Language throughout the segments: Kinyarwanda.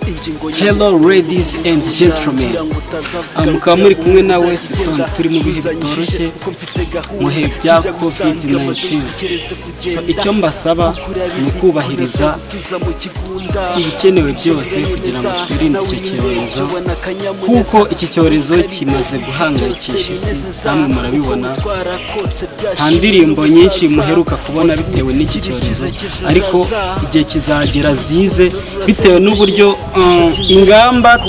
Hello ladies and gentlemen, mukaba muri kumwe na Westson, turi mu bihe bitoroshye mu bihe bya COVID-19. So icyo mbasaba ni kubahiriza ibikenewe byose kugira ngo twirinde icyo cyorezo, kuko iki cyorezo kimaze guhangayikisha isi, namwe murabibona. Nta ndirimbo nyinshi muheruka kubona bitewe n'iki cyorezo, ariko igihe kizagera zize bitewe n'uburyo ingamba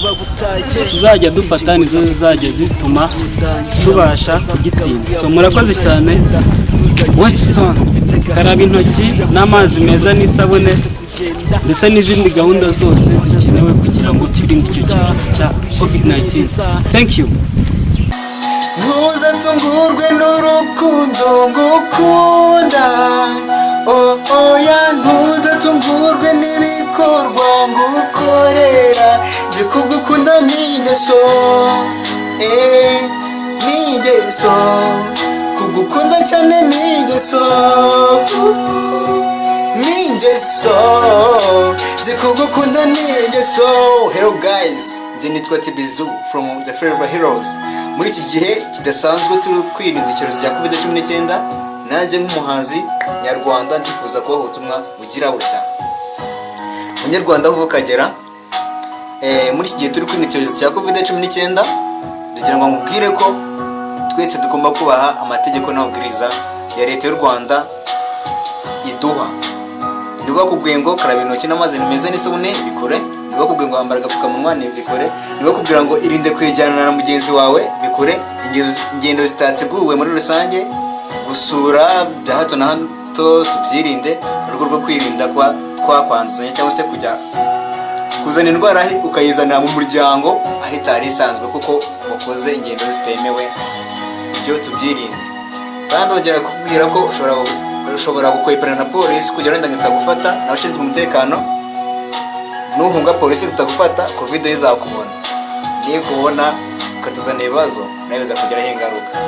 tuzajya dufata nizo zizajya zituma tubasha kugitsinda. So murakoze cyane. Westson, karaba intoki n'amazi meza n'isabune ndetse n'izindi gahunda zose zikenewe kugira ngo twirinde icyo cyorezo cya COVID-19. Thank you. Ntuza tungurwe n'urukundo ngukunda, oya ntuza tungurwe n'ibikorwa ngukorera, nzi kugukunda n'ingeso, n'ingeso, kugukunda cyane n'ingeso, n'ingeso, nzi kugukunda n'ingeso. Hello guys, njye nitwa Tibizu from the Forever Heroes. Muri iki gihe kidasanzwe turi kwirinda icyorezo cya COVID-19, nanjye nk'umuhanzi nyarwanda ndifuza kubaha ubutumwa bugira bushya. Umunyarwanda aho ukagera, muri iki gihe turi kwirinda icyorezo cya COVID-19, ndagira ngo nkubwire ko twese tugomba kubaha amategeko n'amabwiriza ya leta y'u Rwanda iduha. Niba bakubwiye ngo karaba intoki n'amazi meza n'isabune bikore, niba bakubwiye ngo wambara agapfukamunwa bikore, niba bakubwira ngo irinde kwegerana na mugenzi wawe bikore, ingendo zitateguwe muri rusange, gusura bya hato na hato tubyirinde mu rwego rwo kwirinda kwa twakwanduzanya cyangwa se kujya kuzana indwara ukayizanira mu muryango aho itari isanzwe kuko wakoze ingendo zitemewe. Ibyo tubyirinde. Kandi ongera kubwira ko ushobora gukwepana na polisi kugira ngo itagufata, n'abashinzwe umutekano nuhunga polisi itagufata, covid izakubona. Niyo kubona ukatuzana ibibazo nawe bizakugiraho ingaruka.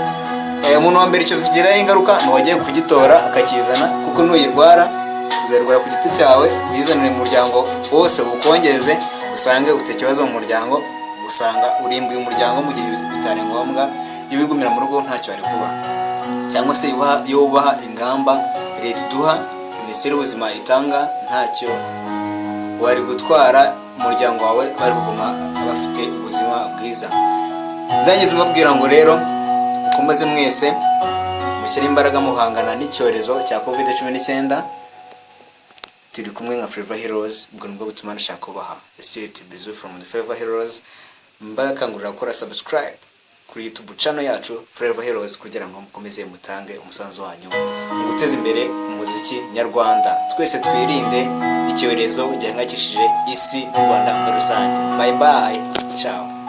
Umuntu wa mbere icyo zigiraho ingaruka ni wagiye kugitora akakizana, kuko nuyirwara uzarwara ku giti cyawe, uyizanire mu muryango wose ukongeze, usange ute kibazo mu muryango, usanga urimbuye umuryango mu gihe bitari ngombwa. Iyo wigumira mu rugo ntacyo ari kuba, cyangwa se iyo ubaha ingamba leta iduha, minisiteri y'ubuzima itanga, ntacyo wari gutwara umuryango wawe, bari kuguma bafite ubuzima bwiza. Ndangiza mbabwira ngo rero mukomeze mwese mushyire imbaraga muhangana n'icyorezo cya COVID-19. Turi kumwe nka Forever Heroes, ubwo nibwo butumwa nashaka kubaha. Tibizu from the Forever Heroes. Mbakangurira gukora subscribe kuri YouTube channel yacu Forever Heroes kugira ngo mukomeze mutange umusanzu wanyu mu guteza imbere umuziki nyarwanda. Twese twirinde icyorezo gihangayikishije isi n'u Rwanda muri rusange. Bye bye, ciao.